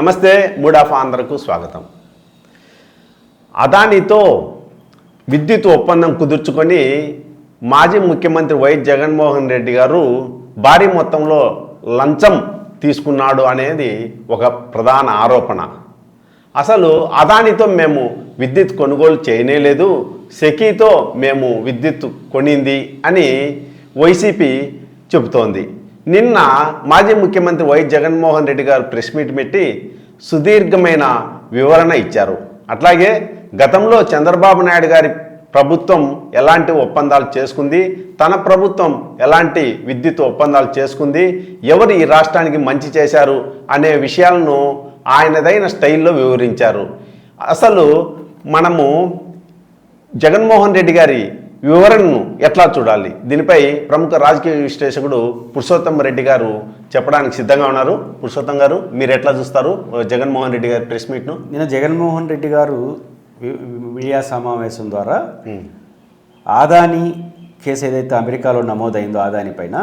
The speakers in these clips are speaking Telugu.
నమస్తే మూడ్ ఆఫ్ ఆంధ్రకు స్వాగతం. అదానితో విద్యుత్ ఒప్పందం కుదుర్చుకొని మాజీ ముఖ్యమంత్రి వైఎస్ జగన్మోహన్ రెడ్డి గారు భారీ మొత్తంలో లంచం తీసుకున్నాడు అనేది ఒక ప్రధాన ఆరోపణ. అసలు అదానితో మేము విద్యుత్ కొనుగోలు చేయనేలేదు, సెకీతో మేము విద్యుత్ కొనింది అని వైసీపీ చెబుతోంది. నిన్న మాజీ ముఖ్యమంత్రి వైఎస్ జగన్మోహన్ రెడ్డి గారు ప్రెస్ మీట్ పెట్టి సుదీర్ఘమైన వివరణ ఇచ్చారు. అట్లాగే గతంలో చంద్రబాబు నాయుడు గారి ప్రభుత్వం ఎలాంటి ఒప్పందాలు చేసుకుంది, తన ప్రభుత్వం ఎలాంటి విద్యుత్ ఒప్పందాలు చేసుకుంది, ఎవరు ఈ రాష్ట్రానికి మంచి చేశారు అనే విషయాలను ఆయనదైన స్టైల్లో వివరించారు. అసలు మనము జగన్మోహన్ రెడ్డి గారి వివరణను ఎట్లా చూడాలి, దీనిపై ప్రముఖ రాజకీయ విశ్లేషకుడు పురుషోత్తం రెడ్డి గారు చెప్పడానికి సిద్ధంగా ఉన్నారు. పురుషోత్తం గారు, మీరు ఎట్లా చూస్తారు జగన్మోహన్ రెడ్డి గారి ప్రెస్ మీట్ను? నిన్న జగన్మోహన్ రెడ్డి గారు మీడియా సమావేశం ద్వారా ఆదాని కేసు ఏదైతే అమెరికాలో నమోదైందో ఆదాని పైన,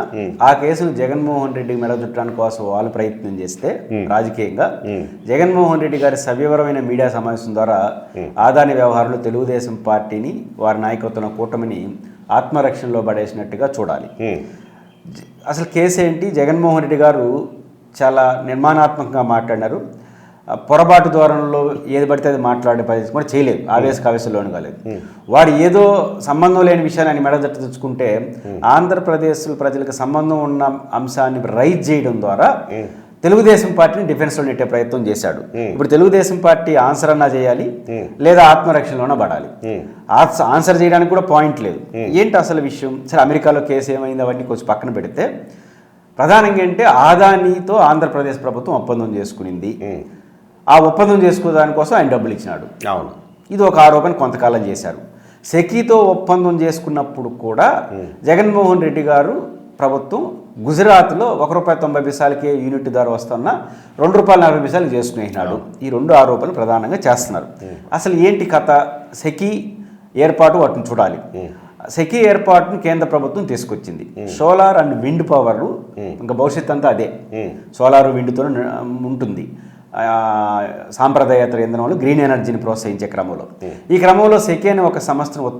ఆ కేసును జగన్మోహన్ రెడ్డి మెడచుట్టడానికి కోసం వాళ్ళు ప్రయత్నం చేస్తే రాజకీయంగా జగన్మోహన్ రెడ్డి గారి సవివరమైన మీడియా సమావేశం ద్వారా ఆదాని వ్యవహారంలో తెలుగుదేశం పార్టీని, వారి నాయకత్వం కూటమిని ఆత్మరక్షణలో పడేసినట్టుగా చూడాలి. అసలు కేసు ఏంటి? జగన్మోహన్ రెడ్డి గారు చాలా నిర్మాణాత్మకంగా మాట్లాడినారు. పొరపాటు ధోరణిలో ఏది పడితే అది మాట్లాడే పరిస్థితి కూడా చేయలేదు, ఆవేశలోను కాలేదు. వారు ఏదో సంబంధం లేని విషయాన్ని ఆయన మెడ తెచ్చుకుంటే ఆంధ్రప్రదేశ్ ప్రజలకు సంబంధం ఉన్న అంశాన్ని రైజ్ చేయడం ద్వారా తెలుగుదేశం పార్టీని డిఫెన్స్లో నెట్టే ప్రయత్నం చేశాడు. ఇప్పుడు తెలుగుదేశం పార్టీ ఆన్సర్ అన్నా చేయాలి, లేదా ఆత్మరక్షణలోనే పడాలి. ఆన్సర్ చేయడానికి కూడా పాయింట్ లేదు. ఏంటి అసలు విషయం? సరే, అమెరికాలో కేసు ఏమైంది అవన్నీ కొంచెం పక్కన పెడితే ప్రధానంగా ఏంటంటే ఆదానితో ఆంధ్రప్రదేశ్ ప్రభుత్వం ఒప్పందం చేసుకునింది. ఆ ఒప్పందం చేసుకోవడానికి కోసం ఆయన డబ్బులు ఇచ్చినాడు. అవును, ఇది ఒక ఆరోపణ కొంతకాలం చేశారు. సెకీతో ఒప్పందం చేసుకున్నప్పుడు కూడా జగన్మోహన్ రెడ్డి గారు ప్రభుత్వం గుజరాత్లో ₹1.90 యూనిట్ ధర వస్తున్న ₹2.40 చేసుకునేసినాడు. ఈ రెండు ఆరోపణలు ప్రధానంగా చేస్తున్నారు. అసలు ఏంటి కథ? సెకీ ఏర్పాటు వాటిని చూడాలి. సెకీ ఏర్పాటును కేంద్ర ప్రభుత్వం తీసుకొచ్చింది. సోలార్ అండ్ విండ్ పవర్ ఇంకా భవిష్యత్ అంతా అదే, సోలార్ విండ్తో ఉంటుంది. సాంప్రదాయేతర ఇంధనాలు, గ్రీన్ ఎనర్జీని ప్రోత్సహించే క్రమంలో ఈ క్రమంలో సెకీ అనే ఒక సంస్థను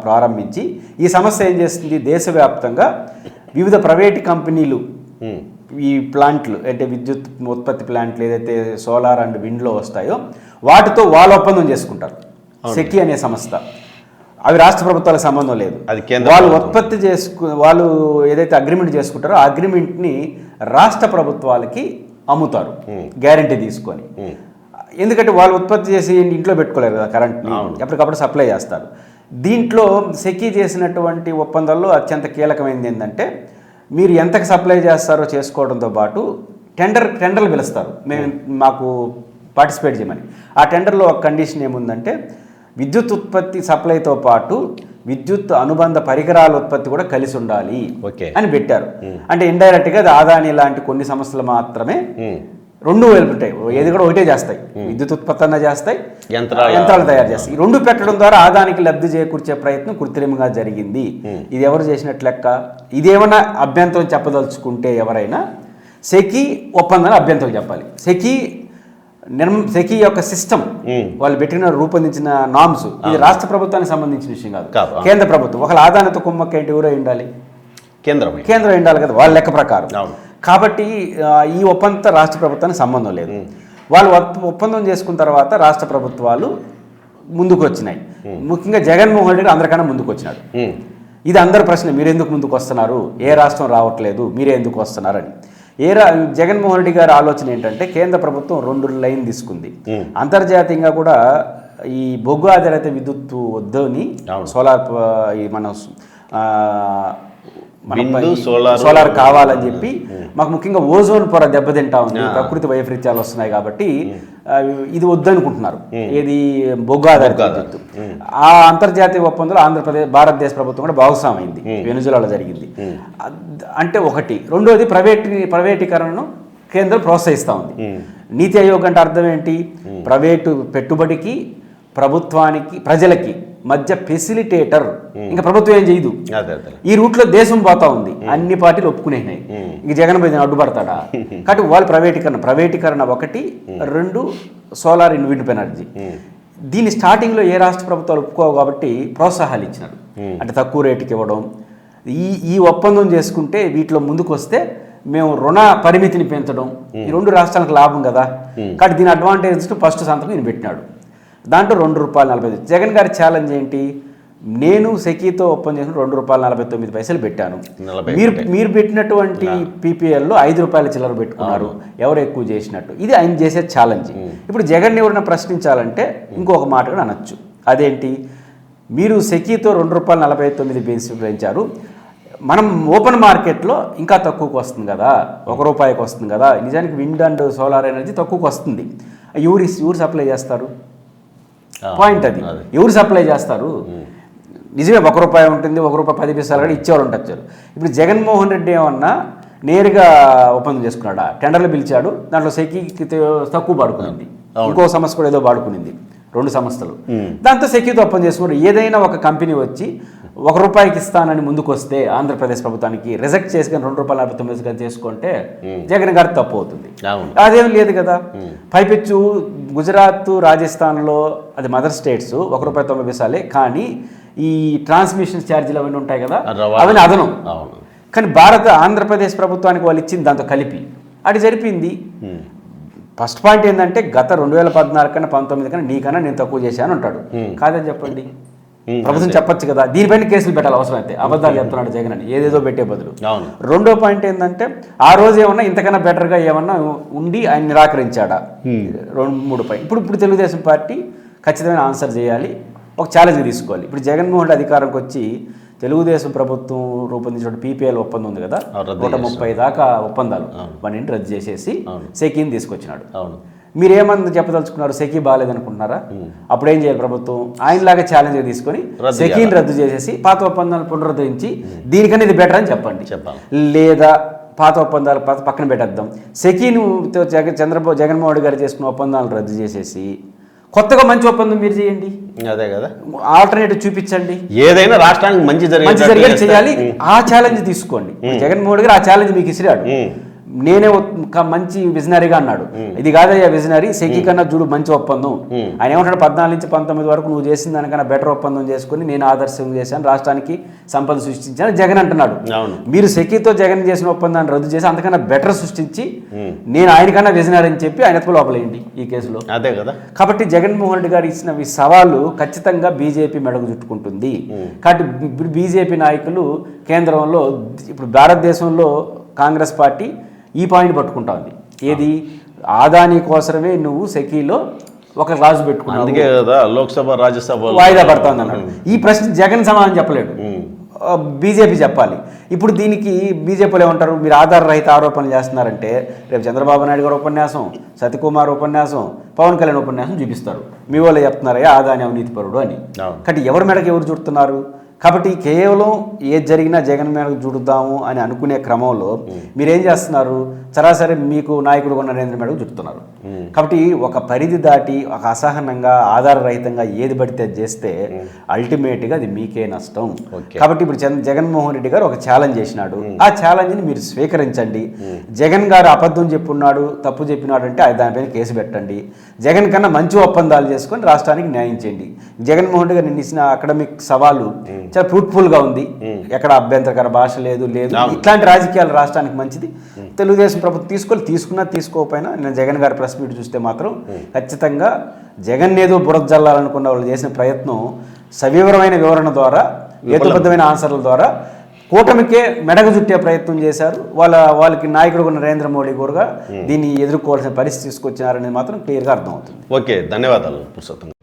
ప్రారంభించి ఈ సంస్థ ఏం చేస్తుంది? దేశవ్యాప్తంగా వివిధ ప్రైవేట్ కంపెనీలు ఈ ప్లాంట్లు అంటే విద్యుత్ ఉత్పత్తి ప్లాంట్లు ఏదైతే సోలార్ అండ్ విండ్లో వస్తాయో వాటితో వాళ్ళు ఒప్పందం చేసుకుంటారు. సెకీ అనే సంస్థ, అవి రాష్ట్ర ప్రభుత్వాలకు సంబంధం లేదు. వాళ్ళు ఉత్పత్తి వాళ్ళు ఏదైతే అగ్రిమెంట్ చేసుకుంటారో ఆ అగ్రిమెంట్ని రాష్ట్ర ప్రభుత్వాలకి అమ్ముతారు గ్యారంటీ తీసుకొని. ఎందుకంటే వాళ్ళు ఉత్పత్తి చేసి ఇంట్లో పెట్టుకోలేరు కదా, కరెంట్ని ఎప్పటికప్పుడు సప్లై చేస్తారు. దీంట్లో సెకీ చేసినటువంటి ఒప్పందాల్లో అత్యంత కీలకమైనది ఏంటంటే మీరు ఎంతకు సప్లై చేస్తారో చేసుకోవడంతో పాటు టెండర్లు పిలుస్తారు, మాకు పార్టిసిపేట్ చేయమని. ఆ టెండర్లో ఒక కండిషన్ ఏముందంటే విద్యుత్ ఉత్పత్తి సప్లైతో పాటు విద్యుత్ అనుబంధ పరికరాల ఉత్పత్తి కూడా కలిసి ఉండాలి అని పెట్టారు. అంటే ఇండైరెక్ట్గా ఆదాని లాంటి కొన్ని సంస్థలు మాత్రమే రెండు వైపు ఉంటాయి, ఏది కూడా ఒకటే చేస్తాయి, విద్యుత్ ఉత్పత్తి అన్న చేస్తాయి, యంత్రాలు తయారు చేస్తాయి. ఈ రెండు పెట్టడం ద్వారా ఆదానికి లబ్ధి చేకూర్చే ప్రయత్నం కృత్రిమంగా జరిగింది. ఇది ఎవరు చేసినట్లు లెక్క? ఇదేమన్నా అభ్యంతరం చెప్పదలుచుకుంటే ఎవరైనా సెకీ ఒప్పందాన్ని అభ్యంతరం చెప్పాలి. సెకీ యొక్క సిస్టమ్ వాళ్ళు పెట్టిన రూపొందించిన నామ్స్ ఇది రాష్ట్ర ప్రభుత్వానికి సంబంధించిన విషయం కాదు, కేంద్ర ప్రభుత్వం. ఒకవేళ ఆదానితో కుమ్మక్కైతే ఎవరో ఉండాలి, కేంద్రం ఉండాలి కదా వాళ్ళ లెక్క ప్రకారం. కాబట్టి ఈ ఒప్పందంతో రాష్ట్ర ప్రభుత్వానికి సంబంధం లేదు. వాళ్ళు ఒప్పందం చేసుకున్న తర్వాత రాష్ట్ర ప్రభుత్వాలు ముందుకు వచ్చినాయి. ముఖ్యంగా జగన్మోహన్ రెడ్డి అందరికన్నా ముందుకు వచ్చినాడు. ఇది అందరి ప్రశ్న, మీరు ఎందుకు ముందుకు వస్తున్నారు, ఏ రాష్ట్రం రావట్లేదు, మీరే ఎందుకు వస్తున్నారని. జగన్మోహన్ రెడ్డి గారి ఆలోచన ఏంటంటే కేంద్ర ప్రభుత్వం 2 లైన్ తీసుకుంది. అంతర్జాతీయంగా కూడా ఈ బొగ్గు ఆధారిత విద్యుత్ వద్దని సోలార్ మన సోలార్ కావాలని చెప్పి మాకు ముఖ్యంగా ఓజోన్ పొర దెబ్బతింటా ఉంది, ప్రకృతి వైపరీత్యాలు వస్తున్నాయి కాబట్టి ఇది వద్దనుకుంటున్నారు. ఏది బొగ్గు ఆధారిత విద్యుత్. ఆ అంతర్జాతీయ ఒప్పందంలో భారతదేశ ప్రభుత్వం కూడా భాగస్వామైంది, వెనుజులాలో జరిగింది. అంటే ఒకటి. రెండోది ప్రైవేటీకరణను కేంద్రం ప్రోత్సహిస్తూ ఉంది. నీతి ఆయోగ్ అంటే అర్థం ఏంటి? ప్రైవేటు పెట్టుబడికి, ప్రభుత్వానికి, ప్రజలకి మధ్య ఫెసిలిటేటర్. ఇంకా ప్రభుత్వం ఏం చేయదు. అదే అదే. ఈ రూట్లో దేశం పోతా ఉంది, అన్ని పార్టీలు ఒప్పుకునేనాయి. ఇక జగన్ పోయి అడ్డుపడతాడా? కాబట్టి వాళ్ళు ప్రైవేటీకరణ ఒకటి, రెండు సోలార్ విండ్ ఎనర్జీ. దీన్ని స్టార్టింగ్లో ఏ రాష్ట్ర ప్రభుత్వాలు ఒప్పుకోవు కాబట్టి ప్రోత్సాహాలు ఇచ్చినారు. అంటే తక్కువ రేటుకి ఇవ్వడం. ఈ ఒప్పందం చేసుకుంటే వీటిలో ముందుకు వస్తే మేము రుణ పరిమితిని పెంచడం, ఈ రెండు రాష్ట్రాలకు లాభం కదా. కాబట్టి దీని అడ్వాంటేజ్ ఫస్ట్ సంతకం ఈయన పెట్టినాడు. దాంట్లో ₹2.40. జగన్ గారి ఛాలెంజ్ ఏంటి? నేను సెకీతో ఒప్పందం చేసిన ₹2.49 పెట్టాను. మీరు పెట్టినటువంటి పీపీఎల్లో ₹5 చిల్లర పెట్టుకున్నారు, ఎవరు ఎక్కువ చేసినట్టు. ఇది ఆయన చేసే ఛాలెంజ్. ఇప్పుడు జగన్ ఎవరైనా ప్రశ్నించాలంటే ఇంకొక మాట కూడా అనొచ్చు. అదేంటి? మీరు సెకీతో ₹2.49 పెంచారు, మనం ఓపెన్ మార్కెట్లో ఇంకా తక్కువకు వస్తుంది కదా, ₹1 వస్తుంది కదా. నిజానికి విండ్ అండ్ సోలార్ ఎనర్జీ తక్కువకు వస్తుంది. ఎవరు సప్లై చేస్తారు? పాయింట్ అది. ఎవరు సప్లై చేస్తారు? నిజమే ₹1 ఉంటుంది, ₹1.10 కూడా ఇచ్చేవారు ఉండొచ్చు. ఇప్పుడు జగన్మోహన్ రెడ్డి ఏమన్నా నేరుగా ఒప్పందం చేసుకున్నాడా? టెండర్లు పిలిచాడు, దాంట్లో సెకీకి తక్కువ పాడుకునింది, ఇంకో సమస్య కూడా ఏదో పాడుకునింది, 2 సంస్థలు. దాంతో సెకీతో ఒప్పందం చేసుకున్నాడు. ఏదైనా ఒక కంపెనీ వచ్చి ₹1 ఇస్తానని ముందుకు వస్తే ఆంధ్రప్రదేశ్ ప్రభుత్వానికి రిజెక్ట్ చేసుకుని ₹2.49 చేసుకుంటే జగన్ గారి తప్పు అవుతుంది. అదేం లేదు కదా. పైపెచ్చు గుజరాత్, రాజస్థాన్లో అది మదర్ స్టేట్స్ ₹1.90, కానీ ఈ ట్రాన్స్మిషన్ ఛార్జీలు అవన్నీ ఉంటాయి కదా, అవన్నీ అదనం. కానీ ఆంధ్రప్రదేశ్ ప్రభుత్వానికి వాళ్ళు ఇచ్చింది దాంతో కలిపి అది జరిపింది. ఫస్ట్ పాయింట్ ఏంటంటే గత 2014 కన్నా 19 కన్నా నీకన్నా నేను తక్కువ చేశాను అంటాడు. కాదని చెప్పండి, ప్రభుత్వం చెప్పొచ్చు కదా. దీనిపైన కేసులు పెట్టాలి అవసరం అయితే. అబద్ధాలు చెప్తున్నాడు జగన్ అని ఏదేదో పెట్టే బదులు. రెండో పాయింట్ ఏంటంటే ఆ రోజు ఏమన్నా ఇంతకన్నా బెటర్గా ఏమన్నా ఉండి ఆయన నిరాకరించాడా? 2-3 పాయింట్. ఇప్పుడు తెలుగుదేశం పార్టీ ఖచ్చితమైన ఆన్సర్ చేయాలి, ఒక ఛాలెంజ్ తీసుకోవాలి. ఇప్పుడు జగన్మోహన్ రెడ్డి అధికారంకి వచ్చి తెలుగుదేశం ప్రభుత్వం రూపొందించిన పీపీఎల్ ఒప్పందం ఉంది కదా, 130 దాకా ఒప్పందాలు వాటిని రద్దు చేసేసి సెకీని తీసుకొచ్చినాడు. మీరేమన్నా చెప్పదలుచుకున్నారు? సెకీ బాగాలేదనుకుంటున్నారా? అప్పుడు ఏం చేయాలి ప్రభుత్వం? ఆయనలాగా ఛాలెంజ్ తీసుకొని సెకీని రద్దు చేసేసి పాత ఒప్పందాలు పునరుద్ధరించి దీనికన్నా ఇది బెటర్ అని చెప్పండి. లేదా పాత ఒప్పందాలు పక్కన పెట్టేద్దాం, సెకీను జగన్మోహన్ రెడ్డి గారు చేసుకున్న ఒప్పందాలను రద్దు చేసేసి కొత్తగా మంచి ఒప్పందం మీరు చేయండి. అదే కదా, ఆల్టర్నేటివ్ చూపించండి. ఏదైనా రాష్ట్రానికి మంచి జరిగేది చేయాలి. ఆ ఛాలెంజ్ తీసుకోండి. జగన్మోహన్ రెడ్డి గారు ఆ ఛాలెంజ్ మీకు ఇసిరాడు. నేనే మంచి విజనరీగా అన్నాడు. ఇది కాదయ్యా విజనరీ, సెకీ కన్నా చూడు మంచి ఒప్పందం. ఆయన ఏమంటాడు? 14 నుంచి 19 వరకు నువ్వు చేసిన దానికన్నా బెటర్ ఒప్పందం చేసుకుని నేను ఆదర్శం చేశాను, రాష్ట్రానికి సంపద సృష్టించాను జగన్ అంటున్నాడు. మీరు సెకీతో జగన్ చేసిన ఒప్పందాన్ని రద్దు చేసి అంతకన్నా బెటర్ సృష్టించి నేను ఆయనకన్నా విజనరీ అని చెప్పి ఆయన లోపలేండి ఈ కేసులో. అదే కదా. కాబట్టి జగన్మోహన్ రెడ్డి గారు ఇచ్చిన ఈ సవాలు ఖచ్చితంగా బీజేపీ మెడకు చుట్టుకుంటుంది. కాబట్టి బీజేపీ నాయకులు కేంద్రంలో ఇప్పుడు భారతదేశంలో కాంగ్రెస్ పార్టీ ఈ పాయింట్ పట్టుకుంటా ఉంది. ఏది? ఆదాని కోసమే నువ్వు సెకీలో ఒక రాజు పెట్టుకున్నావు, అందుకే కదా లోక్సభ రాజ్యసభ వాయిదా పడుతుంది అన్నాడు. ఈ ప్రశ్న జగన్ సమాధానం చెప్పలేడు, బీజేపీ చెప్పాలి. ఇప్పుడు దీనికి బీజేపీలో ఏమంటారు? మీరు ఆధార రహిత ఆరోపణలు చేస్తున్నారంటే రేపు చంద్రబాబు నాయుడు గారు ఉపన్యాసం, సత్యకుమార్ ఉపన్యాసం, పవన్ కళ్యాణ్ ఉపన్యాసం చూపిస్తారు. మీ వాళ్ళు చెప్తున్నారయ్యా ఆదాని అవినీతిపరుడు అని. కాబట్టి ఎవరి మేడకి ఎవరు చుడుతున్నారు? కాబట్టి కేవలం ఏది జరిగినా జగన్ మీదకు చుడుద్దాము అని అనుకునే క్రమంలో మీరేం చేస్తున్నారు? సరాసరి మీకు నాయకుడు ఉన్న నరేంద్ర మీదకు చుడుతున్నారు. కాబట్టి ఒక పరిధి దాటి ఒక అసహనంగా ఆధారరహితంగా ఏది పడితే అది చేస్తే అల్టిమేట్గా అది మీకే నష్టం. కాబట్టి ఇప్పుడు జగన్మోహన్ రెడ్డి గారు ఒక ఛాలెంజ్ చేసినాడు. ఆ ఛాలెంజ్ని మీరు స్వీకరించండి. జగన్ గారు అబద్ధం చెప్పున్నాడు, తప్పు చెప్పినాడు అంటే దానిపైన కేసు పెట్టండి. జగన్ కన్నా మంచి ఒప్పందాలు చేసుకొని రాష్ట్రానికి న్యాయం చేయండి. జగన్మోహన్ రెడ్డి గారు నిన్న ఇచ్చిన అకాడమిక్ సవాలు చాలా ఫ్రూట్ఫుల్గా ఉంది. ఎక్కడ అభ్యంతరకర భాష లేదు. ఇట్లాంటి రాజకీయాలు రాష్ట్రానికి మంచిది. తెలుగుదేశం ప్రభుత్వం తీసుకున్నా తీసుకోకపోయినా నేను జగన్ గారి ప్రెస్ మీట్ చూస్తే మాత్రం ఖచ్చితంగా జగన్ ఏదో బురద జల్లాలనుకున్న వాళ్ళు చేసిన ప్రయత్నం సవివరమైన వివరణ ద్వారా, హేతుబద్ధమైన ఆన్సర్ల ద్వారా కూటమికే మెడగ చుట్టే ప్రయత్నం చేశారు. వాళ్ళకి నాయకుడు ఉన్న నరేంద్ర మోడీ కూడా దీన్ని ఎదుర్కోవాల్సిన పరిస్థితి తీసుకొచ్చినారనేది మాత్రం క్లియర్గా అర్థమవుతుంది. ఓకే, ధన్యవాదాలు పురుషోత్తం.